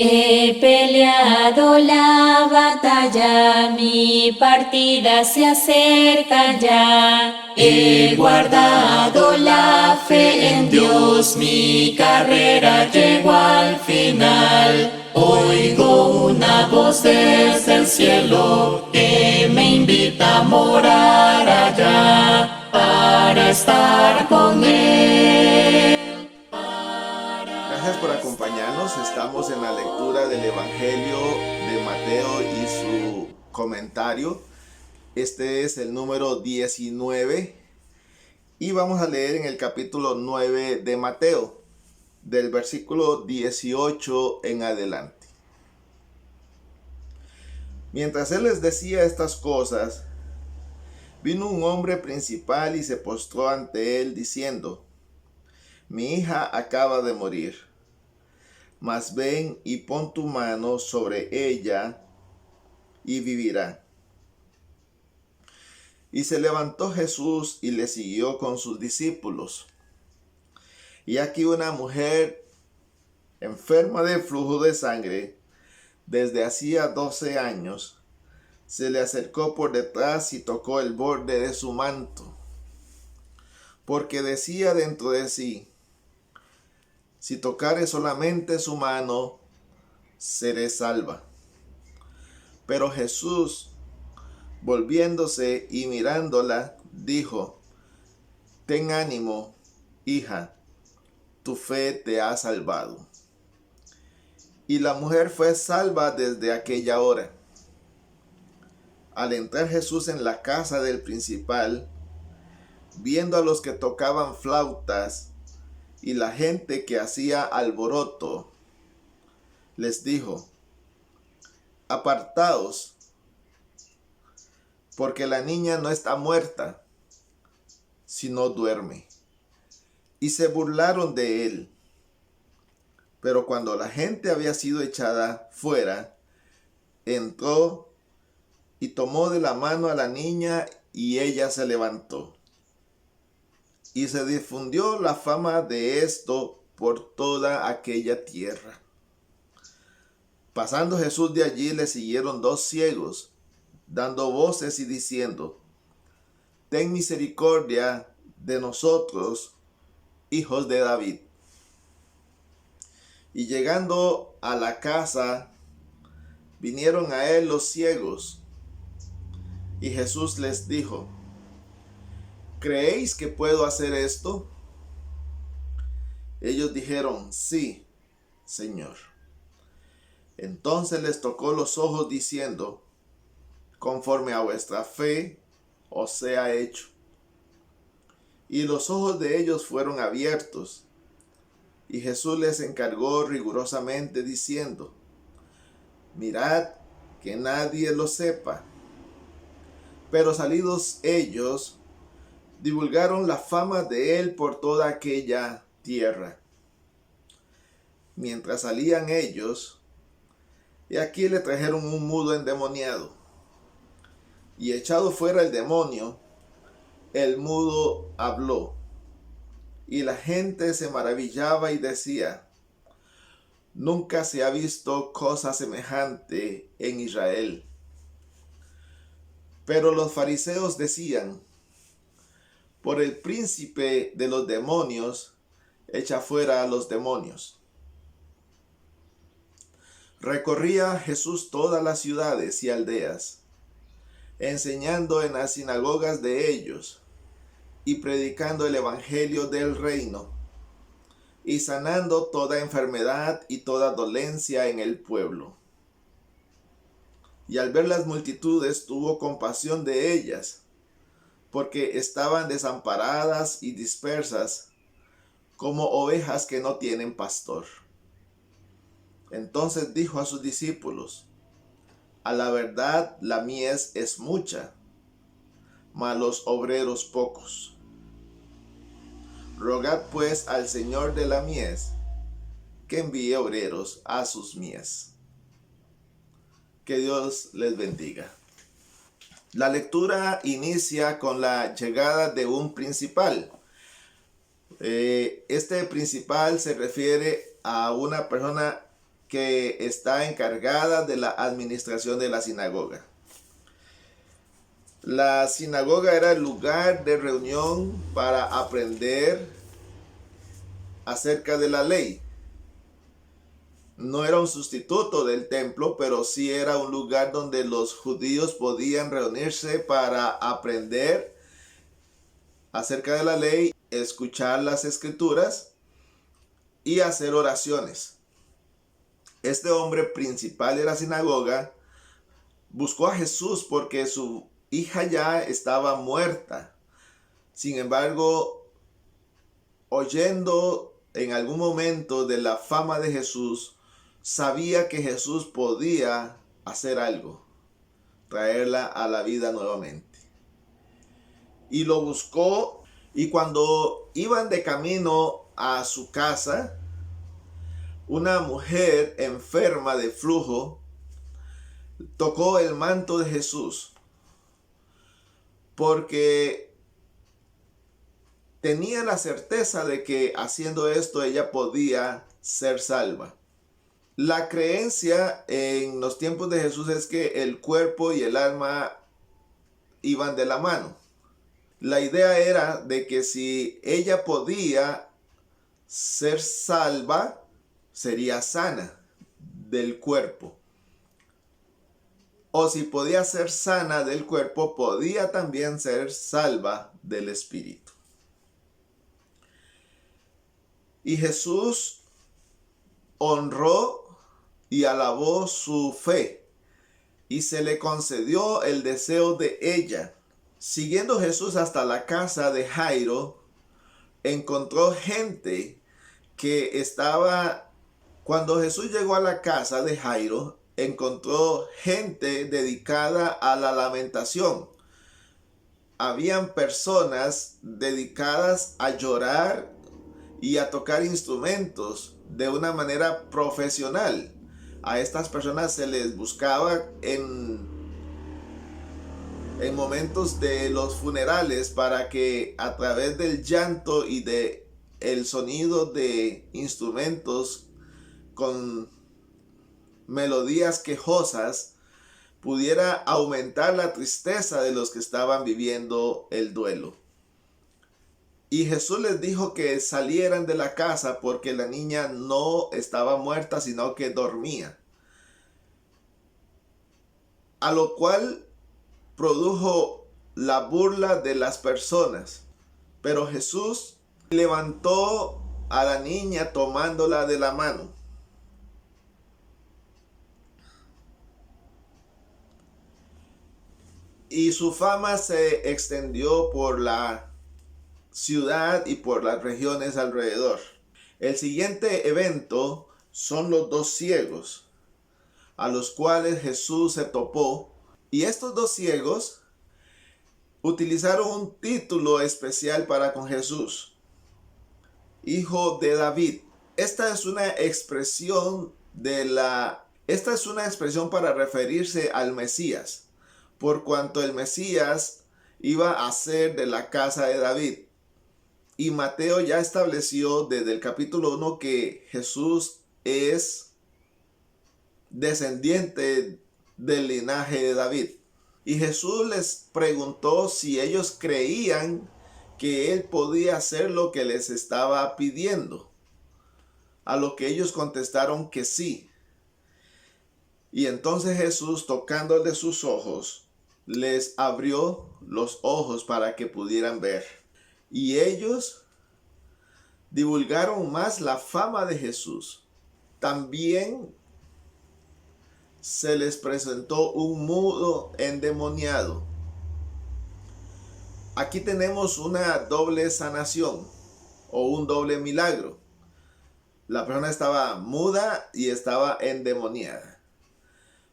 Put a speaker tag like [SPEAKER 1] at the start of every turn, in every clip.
[SPEAKER 1] He peleado la batalla, mi partida se acerca ya. He guardado la fe en Dios, mi carrera llegó al final. Oigo una voz desde el cielo que me invita a morar allá para estar con Él.
[SPEAKER 2] Gracias por acompañarnos. Estamos en la lectura del Evangelio de Mateo y su comentario. Este es el número 19 y vamos a leer en el capítulo 9 de Mateo, del versículo 18 en adelante. Mientras él les decía estas cosas, vino un hombre principal y se postró ante él diciendo: Mi hija acaba de morir, mas ven y pon tu mano sobre ella y vivirá. Y se levantó Jesús y le siguió con sus discípulos. Y aquí una mujer enferma de flujo de sangre desde hacía 12 años, se le acercó por detrás y tocó el borde de su manto, porque decía dentro de sí: si tocare solamente su mano, seré salva. Pero Jesús, volviéndose y mirándola, dijo: Ten ánimo, hija, tu fe te ha salvado. Y la mujer fue salva desde aquella hora. Al entrar Jesús en la casa del principal, viendo a los que tocaban flautas y la gente que hacía alboroto, les dijo: Apartaos, porque la niña no está muerta, sino duerme. Y se burlaron de él. Pero cuando la gente había sido echada fuera, entró y tomó de la mano a la niña, y ella se levantó. Y se difundió la fama de esto por toda aquella tierra. Pasando Jesús de allí, le siguieron 2 ciegos, dando voces y diciendo: Ten misericordia de nosotros, hijos de David. Y llegando a la casa, vinieron a él los ciegos. Y Jesús les dijo: ¿Creéis que puedo hacer esto? Ellos dijeron: Sí, Señor. Entonces les tocó los ojos diciendo: Conforme a vuestra fe os sea hecho. Y los ojos de ellos fueron abiertos. Y Jesús les encargó rigurosamente diciendo: Mirad que nadie lo sepa. Pero salidos ellos, divulgaron la fama de él por toda aquella tierra. Mientras salían ellos, y aquí le trajeron un mudo endemoniado. Y echado fuera el demonio, el mudo habló. Y la gente se maravillaba y decía: Nunca se ha visto cosa semejante en Israel. Pero los fariseos decían: Por el príncipe de los demonios, echa fuera a los demonios. Recorría Jesús todas las ciudades y aldeas, enseñando en las sinagogas de ellos y predicando el evangelio del reino, y sanando toda enfermedad y toda dolencia en el pueblo. Y al ver las multitudes tuvo compasión de ellas, porque estaban desamparadas y dispersas, como ovejas que no tienen pastor. Entonces dijo a sus discípulos: A la verdad la mies es mucha, mas los obreros pocos. Rogad pues al Señor de la mies que envíe obreros a sus mies. Que Dios les bendiga. La lectura inicia con la llegada de un principal. Este principal se refiere a una persona que está encargada de la administración de la sinagoga. La sinagoga era el lugar de reunión para aprender acerca de la ley. No era un sustituto del templo, pero sí era un lugar donde los judíos podían reunirse para aprender acerca de la ley, escuchar las escrituras y hacer oraciones. Este hombre principal de la sinagoga buscó a Jesús porque su hija ya estaba muerta. Sin embargo, oyendo en algún momento de la fama de Jesús, sabía que Jesús podía hacer algo, traerla a la vida nuevamente. Y lo buscó, y cuando iban de camino a su casa, una mujer enferma de flujo tocó el manto de Jesús, porque tenía la certeza de que haciendo esto ella podía ser salva. La creencia en los tiempos de Jesús es que el cuerpo y el alma iban de la mano. La idea era de que si ella podía ser salva, sería sana del cuerpo. O si podía ser sana del cuerpo, podía también ser salva del espíritu. Y Jesús honró y alabó su fe, y se le concedió el deseo de ella. Siguiendo Jesús hasta la casa de Jairo, encontró gente que estaba... Cuando Jesús llegó a la casa de Jairo, encontró gente dedicada a la lamentación. Habían personas dedicadas a llorar y a tocar instrumentos de una manera profesional. A estas personas se les buscaba en momentos de los funerales para que a través del llanto y de el sonido de instrumentos con melodías quejosas pudiera aumentar la tristeza de los que estaban viviendo el duelo. Y Jesús les dijo que salieran de la casa porque la niña no estaba muerta, sino que dormía. A lo cual produjo la burla de las personas. Pero Jesús levantó a la niña tomándola de la mano. Y su fama se extendió por la ciudad y por las regiones alrededor. El siguiente evento son los dos ciegos, a los cuales Jesús se topó. Y estos dos ciegos utilizaron un título especial para con Jesús: Hijo de David. Esta es una expresión para referirse al Mesías, por cuanto el Mesías iba a ser de la casa de David. Y Mateo ya estableció desde el capítulo 1 que Jesús es descendiente del linaje de David. Y Jesús les preguntó si ellos creían que él podía hacer lo que les estaba pidiendo. A lo que ellos contestaron que sí. Y entonces Jesús, tocándole sus ojos, les abrió los ojos para que pudieran ver. Y ellos divulgaron más la fama de Jesús. También se les presentó un mudo endemoniado. Aquí tenemos una doble sanación o un doble milagro. La persona estaba muda y estaba endemoniada.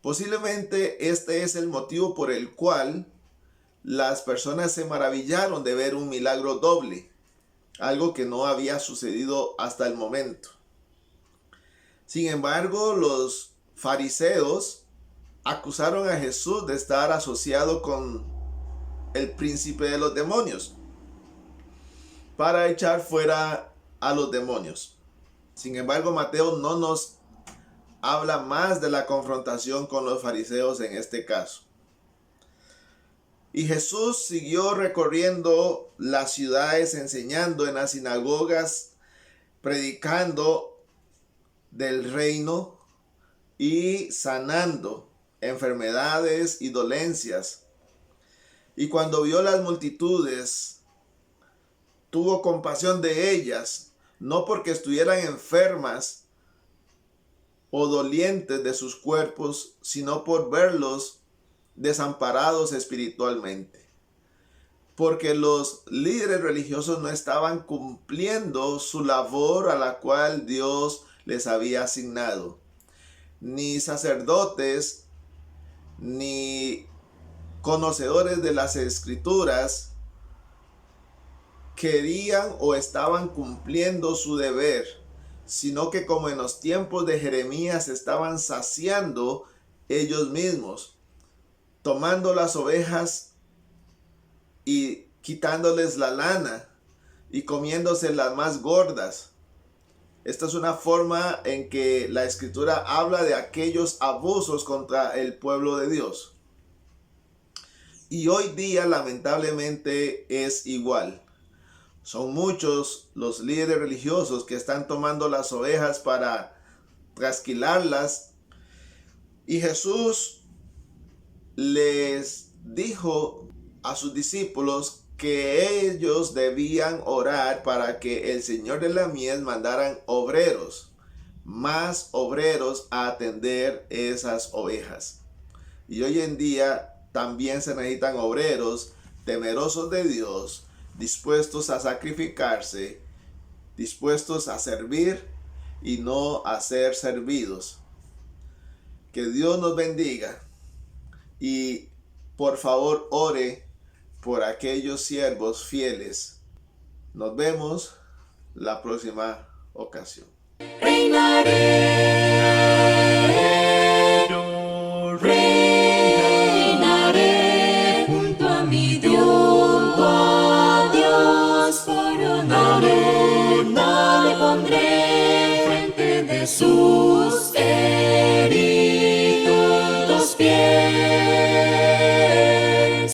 [SPEAKER 2] Posiblemente este es el motivo por el cual las personas se maravillaron de ver un milagro doble, algo que no había sucedido hasta el momento. Sin embargo, los fariseos acusaron a Jesús de estar asociado con el príncipe de los demonios para echar fuera a los demonios. Sin embargo, Mateo no nos habla más de la confrontación con los fariseos en este caso. Y Jesús siguió recorriendo las ciudades, enseñando en las sinagogas, predicando del reino y sanando enfermedades y dolencias. Y cuando vio las multitudes, tuvo compasión de ellas, no porque estuvieran enfermas o dolientes de sus cuerpos, sino por verlos desamparados espiritualmente. Porque los líderes religiosos no estaban cumpliendo su labor a la cual Dios les había asignado. Ni sacerdotes, ni conocedores de las escrituras querían o estaban cumpliendo su deber, sino que como en los tiempos de Jeremías estaban saciando ellos mismos, tomando las ovejas y quitándoles la lana y comiéndose las más gordas. Esta es una forma en que la escritura habla de aquellos abusos contra el pueblo de Dios. Y hoy día lamentablemente es igual. Son muchos los líderes religiosos que están tomando las ovejas para trasquilarlas. Y Jesús les dijo a sus discípulos que ellos debían orar para que el Señor de la mies mandaran obreros, más obreros a atender esas ovejas. Y hoy en día también se necesitan obreros temerosos de Dios, dispuestos a sacrificarse, dispuestos a servir y no a ser servidos. Que Dios nos bendiga y por favor ore por aquellos siervos fieles. Nos vemos la próxima ocasión.
[SPEAKER 1] Reinaré, reinaré junto a mi Dios, coronaré, no le pondré frente de sus